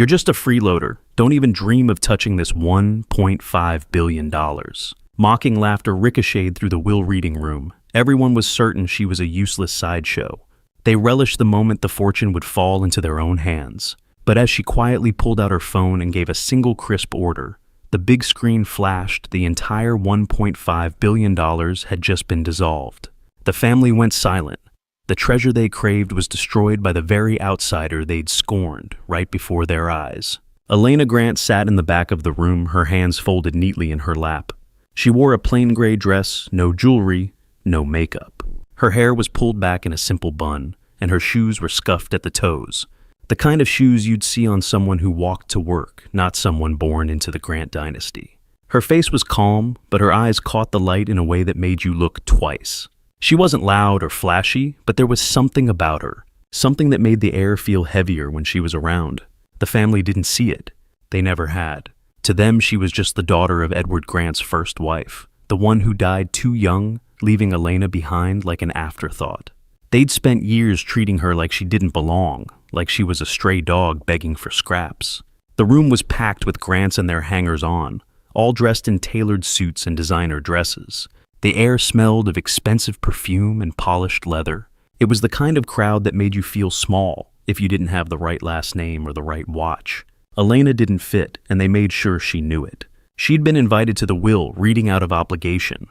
You're just a freeloader. Don't even dream of touching this $1.5 billion. Mocking laughter ricocheted through the will reading room. Everyone was certain she was a useless sideshow. They relished the moment the fortune would fall into their own hands. But as she quietly pulled out her phone and gave a single crisp order, the big screen flashed. The entire $1.5 billion had just been dissolved. The family went silent. The treasure they craved was destroyed by the very outsider they'd scorned right before their eyes. Elena Grant sat in the back of the room, her hands folded neatly in her lap. She wore a plain gray dress, no jewelry, no makeup. Her hair was pulled back in a simple bun, and her shoes were scuffed at the toes. The kind of shoes you'd see on someone who walked to work, not someone born into the Grant dynasty. Her face was calm, but her eyes caught the light in a way that made you look twice. She wasn't loud or flashy, but there was something about her, something that made the air feel heavier when she was around. The family didn't see it. They never had. To them, she was just the daughter of Edward Grant's first wife, the one who died too young, leaving Elena behind like an afterthought. They'd spent years treating her like she didn't belong, like she was a stray dog begging for scraps. The room was packed with Grants and their hangers-on, all dressed in tailored suits and designer dresses. The air smelled of expensive perfume and polished leather. It was the kind of crowd that made you feel small if you didn't have the right last name or the right watch. Elena didn't fit, and they made sure she knew it. She'd been invited to the will, reading out of obligation.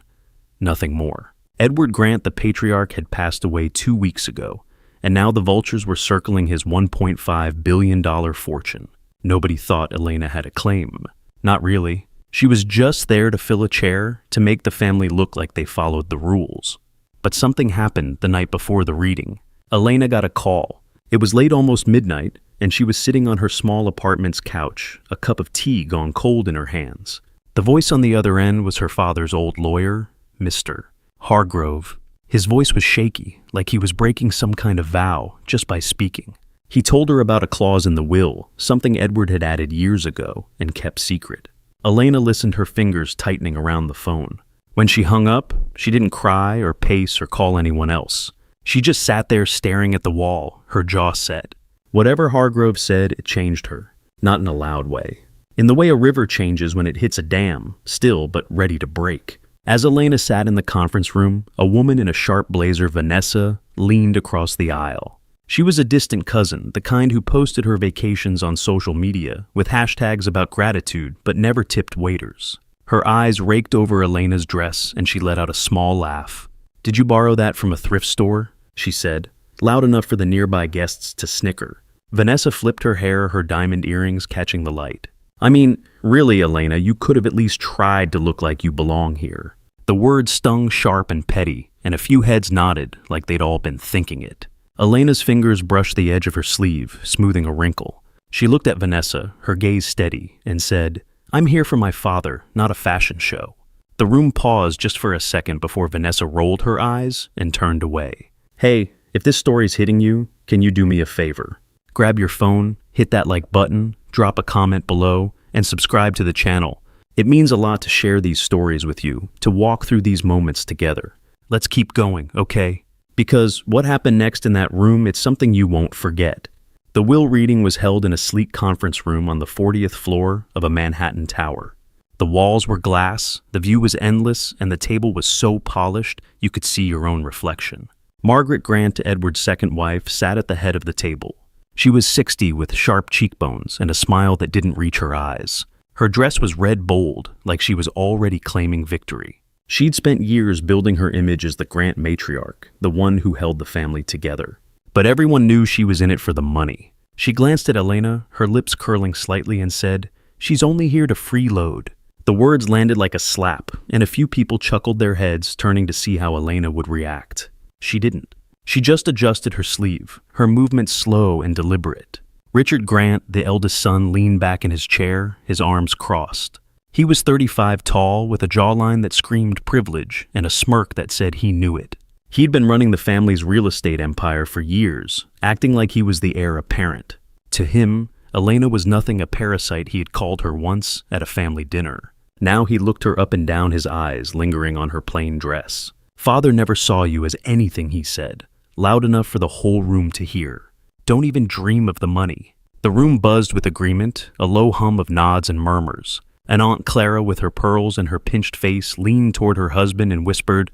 Nothing more. Edward Grant, the patriarch, had passed away 2 weeks ago, and now the vultures were circling his $1.5 billion fortune. Nobody thought Elena had a claim. Not really. She was just there to fill a chair, to make the family look like they followed the rules. But something happened the night before the reading. Elena got a call. It was late, almost midnight, and she was sitting on her small apartment's couch, a cup of tea gone cold in her hands. The voice on the other end was her father's old lawyer, Mr. Hargrove. His voice was shaky, like he was breaking some kind of vow just by speaking. He told her about a clause in the will, something Edward had added years ago and kept secret. Elena listened, her fingers tightening around the phone. When she hung up, she didn't cry or pace or call anyone else. She just sat there staring at the wall, her jaw set. Whatever Hargrove said, it changed her. Not in a loud way. In the way a river changes when it hits a dam, still but ready to break. As Elena sat in the conference room, a woman in a sharp blazer, Vanessa, leaned across the aisle. She was a distant cousin, the kind who posted her vacations on social media with hashtags about gratitude but never tipped waiters. Her eyes raked over Elena's dress and she let out a small laugh. "Did you borrow that from a thrift store?" she said, loud enough for the nearby guests to snicker. Vanessa flipped her hair, her diamond earrings catching the light. "I mean, really, Elena, you could have at least tried to look like you belong here." The word stung sharp and petty, and a few heads nodded like they'd all been thinking it. Elena's fingers brushed the edge of her sleeve, smoothing a wrinkle. She looked at Vanessa, her gaze steady, and said, "I'm here for my father, not a fashion show." The room paused just for a second before Vanessa rolled her eyes and turned away. "Hey, if this story's hitting you, can you do me a favor? Grab your phone, hit that like button, drop a comment below, and subscribe to the channel. It means a lot to share these stories with you, to walk through these moments together. Let's keep going, okay? Because what happened next in that room, it's something you won't forget." The will reading was held in a sleek conference room on the 40th floor of a Manhattan tower. The walls were glass, the view was endless, and the table was so polished you could see your own reflection. Margaret Grant, Edward's second wife, sat at the head of the table. She was 60 with sharp cheekbones and a smile that didn't reach her eyes. Her dress was red bold, like she was already claiming victory. She'd spent years building her image as the Grant matriarch, the one who held the family together. But everyone knew she was in it for the money. She glanced at Elena, her lips curling slightly, and said, "She's only here to freeload." The words landed like a slap, and a few people chuckled their heads, turning to see how Elena would react. She didn't. She just adjusted her sleeve, her movements slow and deliberate. Richard Grant, the eldest son, leaned back in his chair, his arms crossed. He was 35 tall, with a jawline that screamed privilege and a smirk that said he knew it. He'd been running the family's real estate empire for years, acting like he was the heir apparent. To him, Elena was nothing a parasite he had called her once at a family dinner. Now he looked her up and down, his eyes lingering on her plain dress. "Father never saw you as anything," he said, loud enough for the whole room to hear. "Don't even dream of the money." The room buzzed with agreement, a low hum of nods and murmurs. And Aunt Clara, with her pearls and her pinched face, leaned toward her husband and whispered,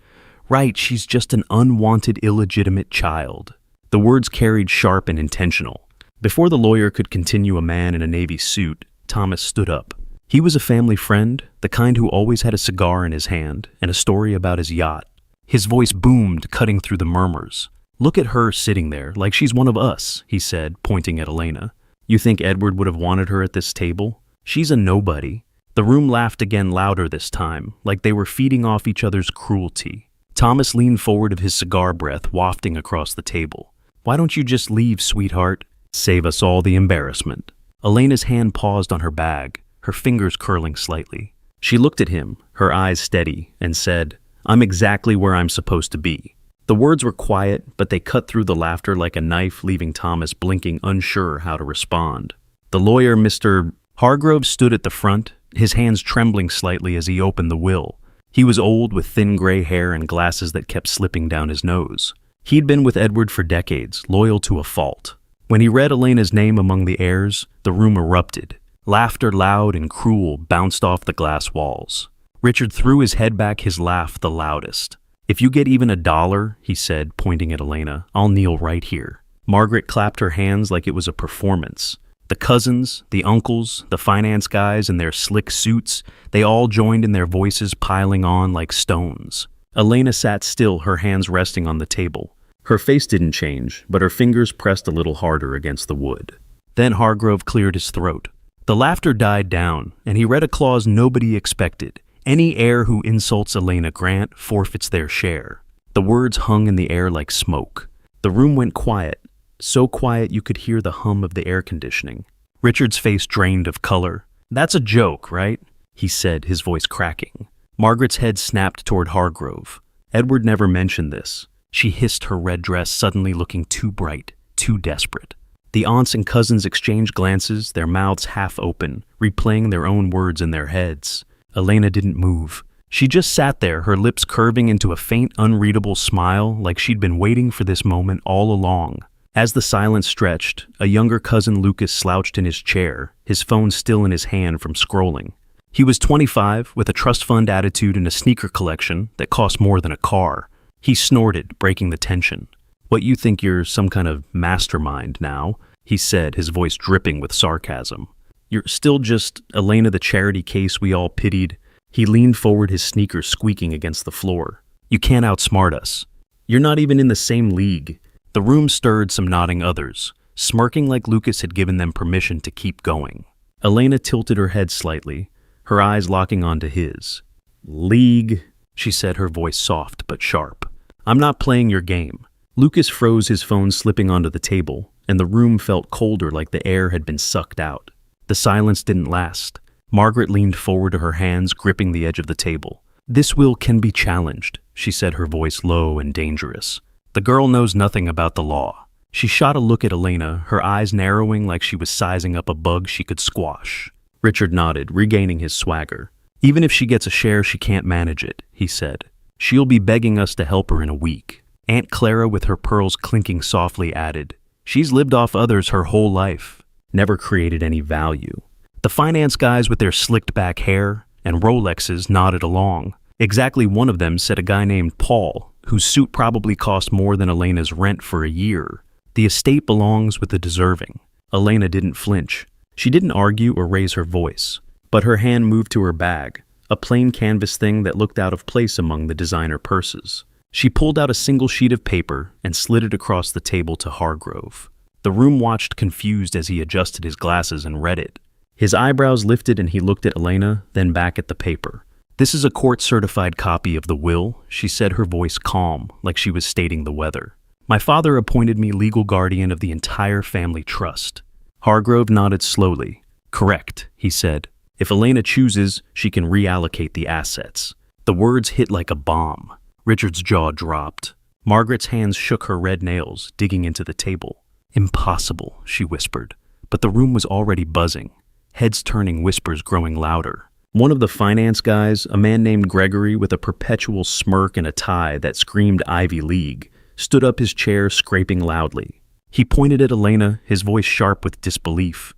"Right, she's just an unwanted, illegitimate child." The words carried sharp and intentional. Before the lawyer could continue, a man in a navy suit, Thomas, stood up. He was a family friend, the kind who always had a cigar in his hand and a story about his yacht. His voice boomed, cutting through the murmurs. "Look at her sitting there, like she's one of us," he said, pointing at Elena. "You think Edward would have wanted her at this table? She's a nobody." The room laughed again, louder this time, like they were feeding off each other's cruelty. Thomas leaned forward, of his cigar breath wafting across the table. "Why don't you just leave, sweetheart? Save us all the embarrassment." Elena's hand paused on her bag, her fingers curling slightly. She looked at him, her eyes steady, and said, "I'm exactly where I'm supposed to be." The words were quiet, but they cut through the laughter like a knife, leaving Thomas blinking, unsure how to respond. The lawyer, Mr. Hargrove, stood at the front, his hands trembling slightly as he opened the will. He was old, with thin gray hair and glasses that kept slipping down his nose. He'd been with Edward for decades, loyal to a fault. When he read Elena's name among the heirs, the room erupted. Laughter, loud and cruel, bounced off the glass walls. Richard threw his head back, his laugh the loudest. "If you get even $1, he said, pointing at Elena, "I'll kneel right here." Margaret clapped her hands like it was a performance. The cousins, the uncles, the finance guys in their slick suits, they all joined in, their voices piling on like stones. Elena sat still, her hands resting on the table. Her face didn't change, but her fingers pressed a little harder against the wood. Then Hargrove cleared his throat. The laughter died down, and he read a clause nobody expected. Any heir who insults Elena Grant forfeits their share. The words hung in the air like smoke. The room went quiet, so quiet you could hear the hum of the air conditioning. Richard's face drained of color. "That's a joke, right?" he said, his voice cracking. Margaret's head snapped toward Hargrove. Edward never mentioned this. She hissed, her red dress suddenly looking too bright, too desperate. The aunts and cousins exchanged glances, their mouths half open, replaying their own words in their heads. Elena didn't move. She just sat there, her lips curving into a faint, unreadable smile, like she'd been waiting for this moment all along. As the silence stretched, a younger cousin, Lucas, slouched in his chair, his phone still in his hand from scrolling. He was 25, with a trust fund attitude and a sneaker collection that cost more than a car. He snorted, breaking the tension. "What, you think you're some kind of mastermind now?" he said, his voice dripping with sarcasm. "You're still just Elena, the charity case we all pitied." He leaned forward, his sneakers squeaking against the floor. "You can't outsmart us. You're not even in the same league." The room stirred, some nodding, others, smirking like Lucas had given them permission to keep going. Elena tilted her head slightly, her eyes locking onto his. "League," she said, her voice soft but sharp. "I'm not playing your game." Lucas froze, his phone slipping onto the table, and the room felt colder, like the air had been sucked out. The silence didn't last. Margaret leaned forward, her hands gripping the edge of the table. "This will can be challenged," she said, her voice low and dangerous. "The girl knows nothing about the law." She shot a look at Elena, her eyes narrowing like she was sizing up a bug she could squash. Richard nodded, regaining his swagger. "Even if she gets a share, she can't manage it," he said. "She'll be begging us to help her in a week." Aunt Clara, with her pearls clinking softly, added, "She's lived off others her whole life, never created any value." The finance guys with their slicked back hair and Rolexes nodded along. Exactly one of them said a guy named Paul, whose suit probably cost more than Elena's rent for a year. The estate belongs with the deserving. Elena didn't flinch. She didn't argue or raise her voice, but her hand moved to her bag, a plain canvas thing that looked out of place among the designer purses. She pulled out a single sheet of paper and slid it across the table to Hargrove. The room watched, confused, as he adjusted his glasses and read it. His eyebrows lifted and he looked at Elena, then back at the paper. "This is a court-certified copy of the will," she said, her voice calm, like she was stating the weather. "My father appointed me legal guardian of the entire family trust." Hargrove nodded slowly. "Correct," he said. "If Elena chooses, she can reallocate the assets." The words hit like a bomb. Richard's jaw dropped. Margaret's hands shook, her red nails digging into the table. "Impossible," she whispered. But the room was already buzzing, heads turning, whispers growing louder. One of the finance guys, a man named Gregory with a perpetual smirk and a tie that screamed Ivy League, stood up, his chair scraping loudly. He pointed at Elena, his voice sharp with disbelief.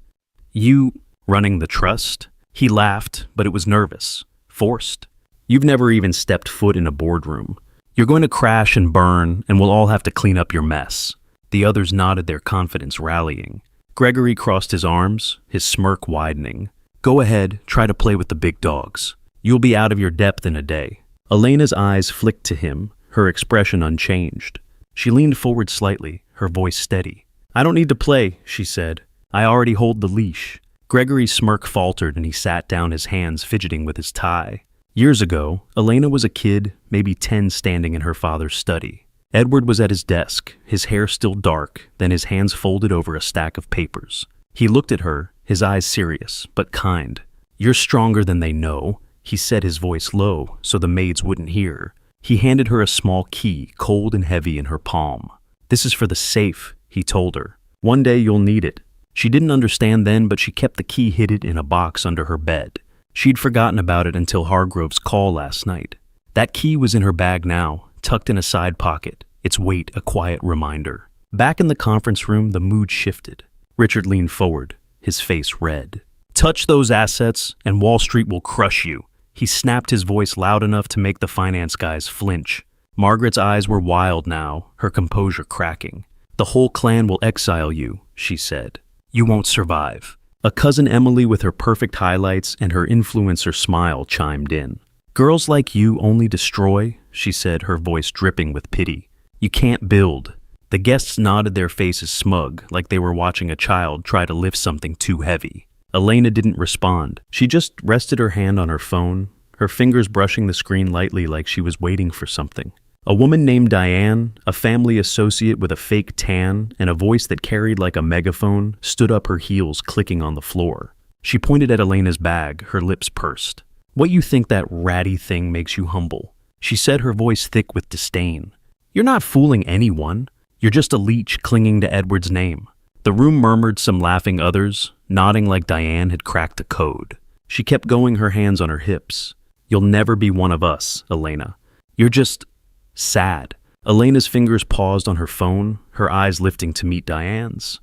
You running the trust? He laughed, but it was nervous, forced. You've never even stepped foot in a boardroom. You're going to crash and burn, and we'll all have to clean up your mess. The others nodded, their confidence rallying. Gregory crossed his arms, his smirk widening. Go ahead, try to play with the big dogs. You'll be out of your depth in a day. Elena's eyes flicked to him, her expression unchanged. She leaned forward slightly, her voice steady. I don't need to play, she said. I already hold the leash. Gregory's smirk faltered and he sat down, his hands fidgeting with his tie. Years ago, Elena was a kid, maybe 10, standing in her father's study. Edward was at his desk, his hair still dark, then his hands folded over a stack of papers. He looked at her, his eyes serious, but kind. You're stronger than they know, he said, his voice low, so the maids wouldn't hear. He handed her a small key, cold and heavy in her palm. This is for the safe, he told her. One day you'll need it. She didn't understand then, but she kept the key hidden in a box under her bed. She'd forgotten about it until Hargrove's call last night. That key was in her bag now, tucked in a side pocket, its weight a quiet reminder. Back in the conference room, the mood shifted. Richard leaned forward, his face red. Touch those assets, and Wall Street will crush you. He snapped, his voice loud enough to make the finance guys flinch. Margaret's eyes were wild now, her composure cracking. The whole clan will exile you, she said. You won't survive. A cousin Emily with her perfect highlights and her influencer smile chimed in. Girls like you only destroy, she said, her voice dripping with pity. You can't build. The guests nodded, their faces smug, like they were watching a child try to lift something too heavy. Elena didn't respond. She just rested her hand on her phone, her fingers brushing the screen lightly like she was waiting for something. A woman named Diane, a family associate with a fake tan and a voice that carried like a megaphone, stood up, her heels clicking on the floor. She pointed at Elena's bag, her lips pursed. What you think that ratty thing makes you humble? She said, her voice thick with disdain. You're not fooling anyone. You're just a leech clinging to Edward's name. The room murmured, some laughing, others nodding like Diane had cracked a code. She kept going, her hands on her hips. You'll never be one of us, Elena. You're just sad. Elena's fingers paused on her phone, her eyes lifting to meet Diane's.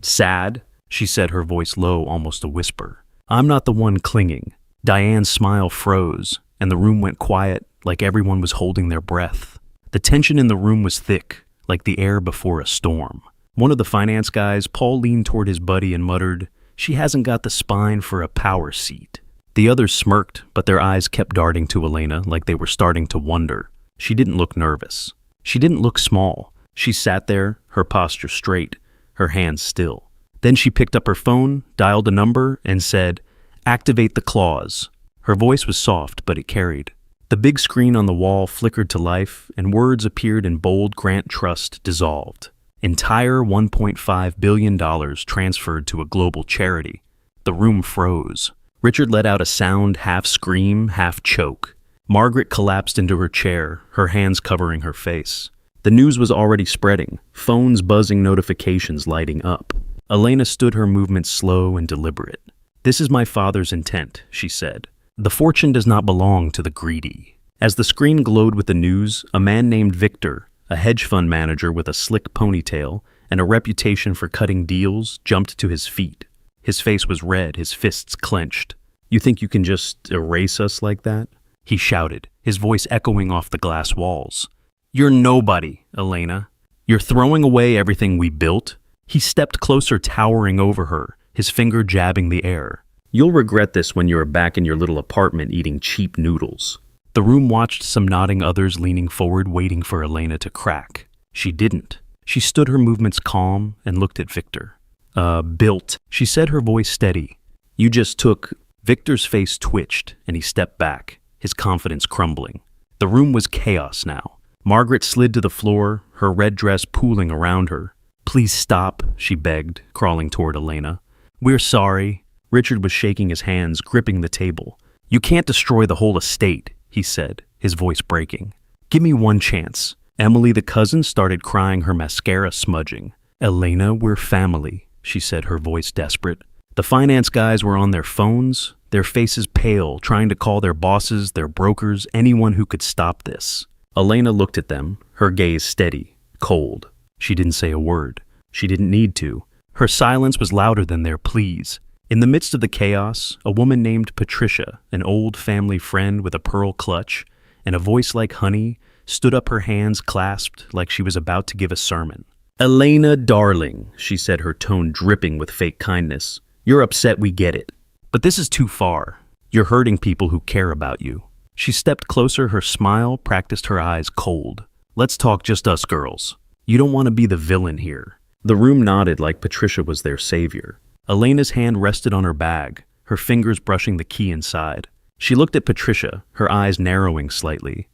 Sad, she said, her voice low, almost a whisper. I'm not the one clinging. Diane's smile froze, and the room went quiet, like everyone was holding their breath. The tension in the room was thick, like the air before a storm. One of the finance guys, Paul, leaned toward his buddy and muttered, She hasn't got the spine for a power seat. The others smirked, but their eyes kept darting to Elena like they were starting to wonder. She didn't look nervous. She didn't look small. She sat there, her posture straight, her hands still. Then she picked up her phone, dialed a number, and said, Activate the clause. Her voice was soft, but it carried. The big screen on the wall flickered to life, and words appeared in bold. Grant Trust dissolved. Entire $1.5 billion transferred to a global charity. The room froze. Richard let out a sound, half scream, half choke. Margaret collapsed into her chair, her hands covering her face. The news was already spreading, phones buzzing, notifications lighting up. Elena stood, her movements slow and deliberate. This is my father's intent, she said. The fortune does not belong to the greedy. As the screen glowed with the news, a man named Victor, a hedge fund manager with a slick ponytail and a reputation for cutting deals, jumped to his feet. His face was red, his fists clenched. You think you can just erase us like that? He shouted, his voice echoing off the glass walls. You're nobody, Elena. You're throwing away everything we built. He stepped closer, towering over her, his finger jabbing the air. You'll regret this when you're back in your little apartment eating cheap noodles. The room watched, some nodding, others leaning forward, waiting for Elena to crack. She didn't. She stood, her movements calm, and looked at Victor. Built, she said, her voice steady. You just took... Victor's face twitched, and he stepped back, his confidence crumbling. The room was chaos now. Margaret slid to the floor, her red dress pooling around her. Please stop, she begged, crawling toward Elena. We're sorry. Richard was shaking his hands, gripping the table. You can't destroy the whole estate, he said, his voice breaking. Give me one chance. Emily, the cousin, started crying, her mascara smudging. Elena, we're family, she said, her voice desperate. The finance guys were on their phones, their faces pale, trying to call their bosses, their brokers, anyone who could stop this. Elena looked at them, her gaze steady, cold. She didn't say a word. She didn't need to. Her silence was louder than their pleas. In the midst of the chaos, a woman named Patricia, an old family friend with a pearl clutch and a voice like honey, stood up, her hands clasped like she was about to give a sermon. "Elena, darling," she said, her tone dripping with fake kindness. "You're upset, we get it. But this is too far. You're hurting people who care about you." She stepped closer, her smile practiced her eyes cold. "Let's talk just us girls. You don't want to be the villain here." The room nodded like Patricia was their savior. Elena's hand rested on her bag, her fingers brushing the key inside. She looked at Patricia, her eyes narrowing slightly.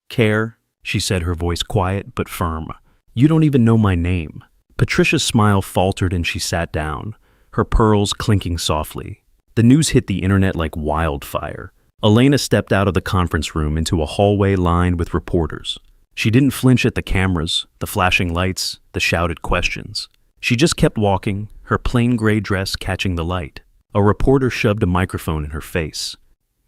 "Care," she said, her voice quiet but firm. "You don't even know my name." Patricia's smile faltered and she sat down, her pearls clinking softly. The news hit the internet like wildfire. Elena stepped out of the conference room into a hallway lined with reporters. She didn't flinch at the cameras, the flashing lights, the shouted questions. She just kept walking, her plain gray dress catching the light. A reporter shoved a microphone in her face.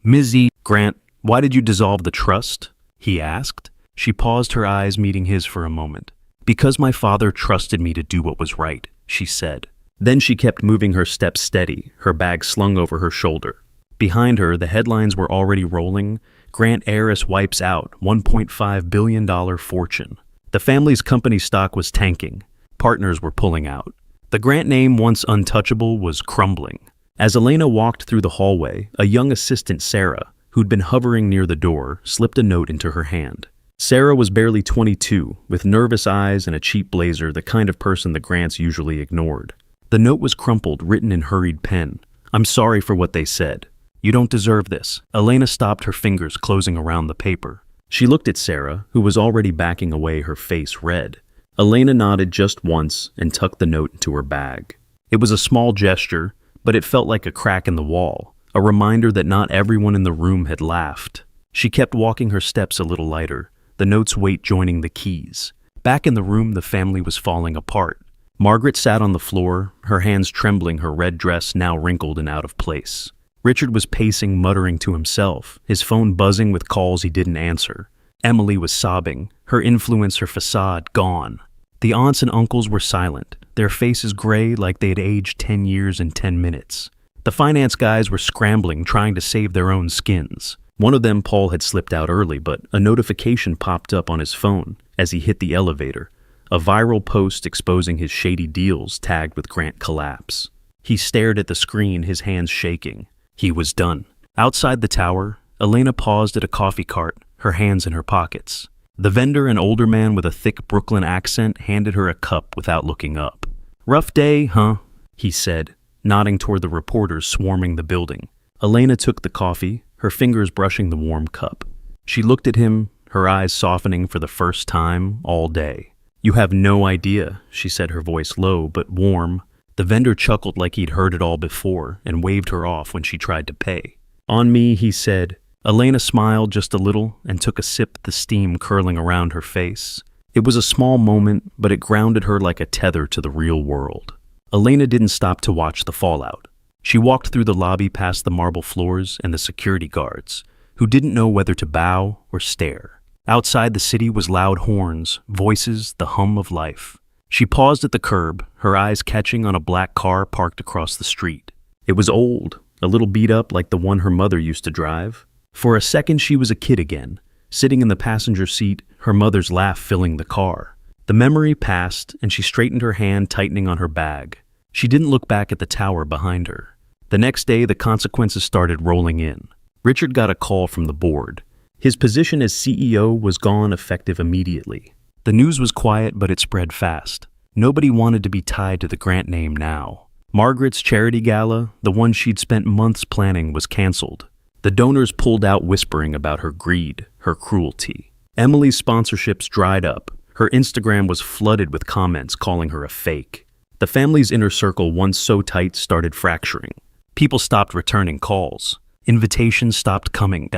"Ms. E. Grant, why did you dissolve the trust?" he asked. She paused, her eyes meeting his for a moment. "Because my father trusted me to do what was right," she said. Then she kept moving, her steps steady, her bag slung over her shoulder. Behind her, the headlines were already rolling. Grant heiress wipes out, $1.5 billion fortune. The family's company stock was tanking. Partners were pulling out. The Grant name, once untouchable, was crumbling. As Elena walked through the hallway, a young assistant, Sarah, who'd been hovering near the door, slipped a note into her hand. Sarah was barely 22, with nervous eyes and a cheap blazer, the kind of person the Grants usually ignored. The note was crumpled, written in hurried pen. "I'm sorry for what they said. You don't deserve this." Elena stopped, her fingers closing around the paper. She looked at Sarah, who was already backing away, her face red. Elena nodded just once and tucked the note into her bag. It was a small gesture, but it felt like a crack in the wall, a reminder that not everyone in the room had laughed. She kept walking, her steps a little lighter, the note's weight joining the keys. Back in the room, the family was falling apart. Margaret sat on the floor, her hands trembling, her red dress now wrinkled and out of place. Richard was pacing, muttering to himself, his phone buzzing with calls he didn't answer. Emily was sobbing, her influence, her facade, gone. The aunts and uncles were silent, their faces gray like they had aged 10 years in 10 minutes. The finance guys were scrambling, trying to save their own skins. One of them, Paul, had slipped out early, but a notification popped up on his phone as he hit the elevator. A viral post exposing his shady deals tagged with Grant collapse. He stared at the screen, his hands shaking. He was done. Outside the tower, Elena paused at a coffee cart, her hands in her pockets. The vendor, an older man with a thick Brooklyn accent, handed her a cup without looking up. "Rough day, huh?" he said, nodding toward the reporters swarming the building. Elena took the coffee, her fingers brushing the warm cup. She looked at him, her eyes softening for the first time all day. "You have no idea," she said, her voice low but warm. The vendor chuckled like he'd heard it all before and waved her off when she tried to pay. "On me," he said. Elena smiled just a little and took a sip at the steam curling around her face. It was a small moment, but it grounded her like a tether to the real world. Elena didn't stop to watch the fallout. She walked through the lobby past the marble floors and the security guards, who didn't know whether to bow or stare. Outside the city was loud horns, voices, the hum of life. She paused at the curb, her eyes catching on a black car parked across the street. It was old, a little beat up like the one her mother used to drive. For a second she was a kid again, sitting in the passenger seat, her mother's laugh filling the car. The memory passed and she straightened her hand, tightening on her bag. She didn't look back at the tower behind her. The next day the consequences started rolling in. Richard got a call from the board. His position as CEO was gone, effective immediately. The news was quiet, but it spread fast. Nobody wanted to be tied to the Grant name now. Margaret's charity gala, the one she'd spent months planning, was canceled. The donors pulled out, whispering about her greed, her cruelty. Emily's sponsorships dried up. Her Instagram was flooded with comments calling her a fake. The family's inner circle, once so tight, started fracturing. People stopped returning calls. Invitations stopped coming.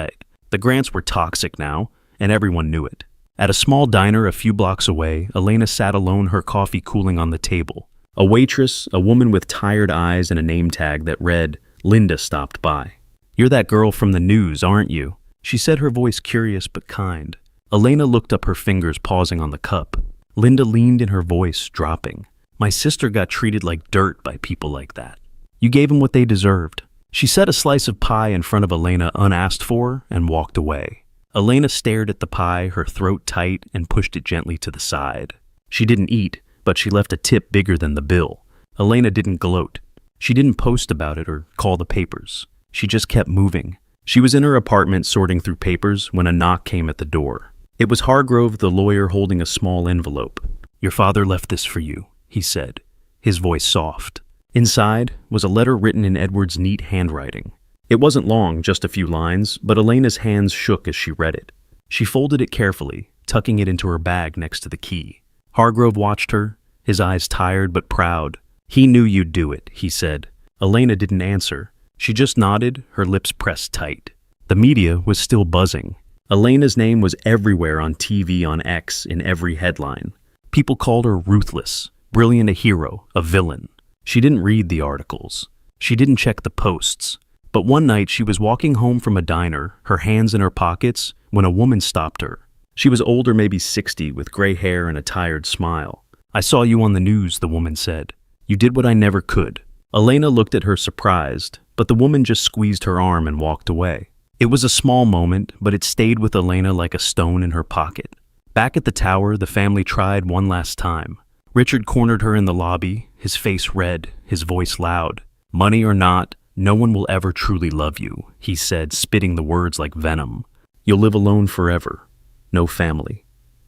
The Grants were toxic now, and everyone knew it. At a small diner a few blocks away, Elena sat alone, her coffee cooling on the table. A waitress, a woman with tired eyes and a name tag that read, "Linda," stopped by. "You're that girl from the news, aren't you?" she said, her voice curious but kind. Elena looked up, her fingers pausing on the cup. Linda leaned in, her voice dropping. My sister got treated like dirt by people like that. You gave them what they deserved. She set a slice of pie in front of Elena unasked for and walked away. Elena stared at the pie, her throat tight, and pushed it gently to the side. She didn't eat, but she left a tip bigger than the bill. Elena didn't gloat. She didn't post about it or call the papers. She just kept moving. She was in her apartment sorting through papers when a knock came at the door. It was Hargrove, the lawyer, holding a small envelope. "Your father left this for you," he said, his voice soft. Inside was a letter written in Edward's neat handwriting. It wasn't long, just a few lines, but Elena's hands shook as she read it. She folded it carefully, tucking it into her bag next to the key. Hargrove watched her, his eyes tired but proud. "He knew you'd do it," he said. Elena didn't answer. She just nodded, her lips pressed tight. The media was still buzzing. Elena's name was everywhere on TV, on X, in every headline. People called her ruthless, brilliant, a hero, a villain. She didn't read the articles. She didn't check the posts. But one night she was walking home from a diner, her hands in her pockets, when a woman stopped her. She was older, maybe 60, with gray hair and a tired smile. "I saw you on the news," the woman said. "You did what I never could." Elena looked at her surprised, but the woman just squeezed her arm and walked away. It was a small moment, but it stayed with Elena like a stone in her pocket. Back at the tower, the family tried one last time. Richard cornered her in the lobby, his face red, his voice loud. "Money or not, no one will ever truly love you," he said, spitting the words like venom. "You'll live alone forever. No family.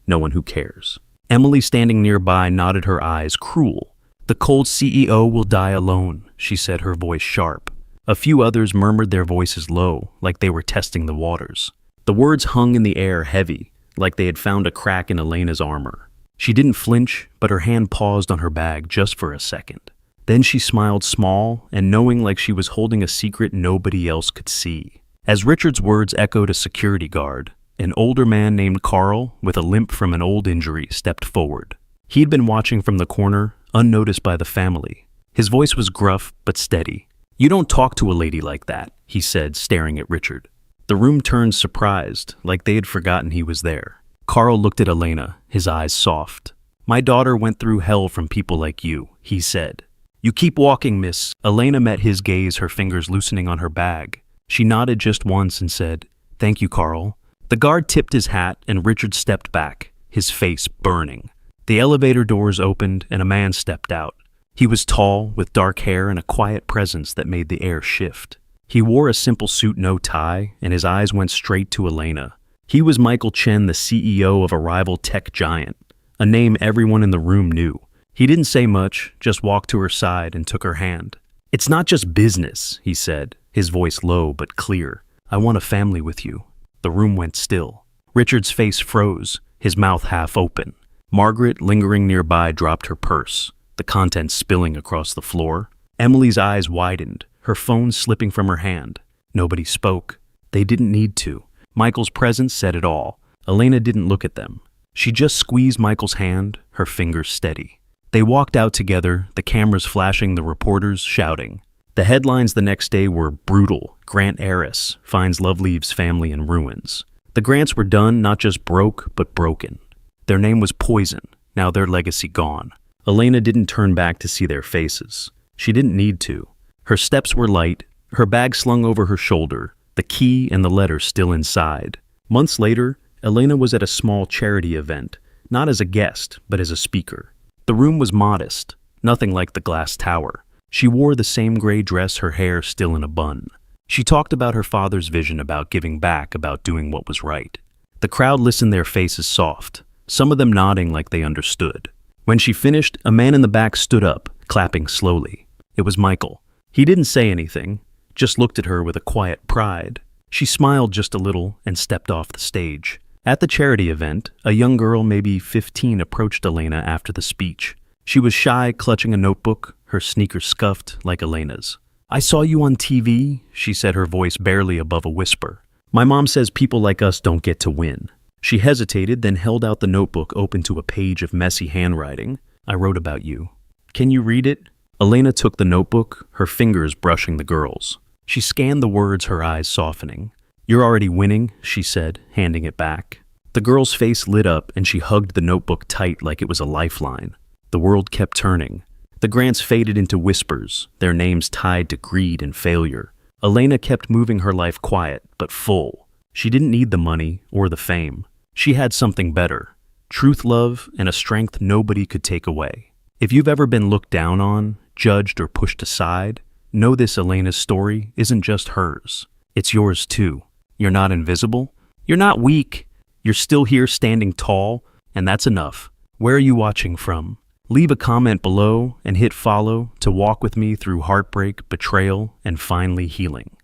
No one who cares." Emily, standing nearby, nodded her eyes, cruel. "The cold CEO will die alone," she said, her voice sharp. A few others murmured, their voices low, like they were testing the waters. The words hung in the air heavy, like they had found a crack in Elena's armor. She didn't flinch, but her hand paused on her bag just for a second. Then she smiled small and knowing, like she was holding a secret nobody else could see. As Richard's words echoed a security guard, an older man named Carl, with a limp from an old injury, stepped forward. He'd been watching from the corner, unnoticed by the family. His voice was gruff but steady. "You don't talk to a lady like that," he said, staring at Richard. The room turned surprised, like they had forgotten he was there. Carl looked at Elena, his eyes soft. "My daughter went through hell from people like you," he said. "You keep walking, miss." Elena met his gaze, her fingers loosening on her bag. She nodded just once and said, "Thank you, Carl." The guard tipped his hat and Richard stepped back, his face burning. The elevator doors opened and a man stepped out. He was tall, with dark hair and a quiet presence that made the air shift. He wore a simple suit, no tie, and his eyes went straight to Elena. He was Michael Chen, the CEO of a rival tech giant, a name everyone in the room knew. He didn't say much, just walked to her side and took her hand. "It's not just business," he said, his voice low but clear. "I want a family with you." The room went still. Richard's face froze, his mouth half open. Margaret, lingering nearby, dropped her purse, the contents spilling across the floor. Emily's eyes widened, her phone slipping from her hand. Nobody spoke. They didn't need to. Michael's presence said it all. Elena didn't look at them. She just squeezed Michael's hand, her fingers steady. They walked out together, the cameras flashing, the reporters shouting. The headlines the next day were brutal. Grant heiress finds Loveleaf's family in ruins. The Grants were done, not just broke, but broken. Their name was poison, now their legacy gone. Elena didn't turn back to see their faces. She didn't need to. Her steps were light, her bag slung over her shoulder, the key and the letter still inside. Months later, Elena was at a small charity event, not as a guest, but as a speaker. The room was modest, nothing like the glass tower. She wore the same gray dress, her hair still in a bun. She talked about her father's vision, about giving back, about doing what was right. The crowd listened, their faces soft, some of them nodding like they understood. When she finished, a man in the back stood up, clapping slowly. It was Michael. He didn't say anything, just looked at her with a quiet pride. She smiled just a little and stepped off the stage. At the charity event, a young girl, maybe 15, approached Elena after the speech. She was shy, clutching a notebook, her sneakers scuffed like Elena's. "I saw you on TV," she said, her voice barely above a whisper. "My mom says people like us don't get to win." She hesitated, then held out the notebook open to a page of messy handwriting. "I wrote about you. Can you read it?" Elena took the notebook, her fingers brushing the girl's. She scanned the words, her eyes softening. "You're already winning," she said, handing it back. The girl's face lit up and she hugged the notebook tight like it was a lifeline. The world kept turning. The Grants faded into whispers, their names tied to greed and failure. Elena kept moving her life quiet, but full. She didn't need the money or the fame. She had something better: truth, love, and a strength nobody could take away. If you've ever been looked down on, judged, or pushed aside, know this: Elena's story isn't just hers. It's yours too. You're not invisible. You're not weak. You're still here standing tall, and that's enough. Where are you watching from? Leave a comment below and hit follow to walk with me through heartbreak, betrayal, and finally healing.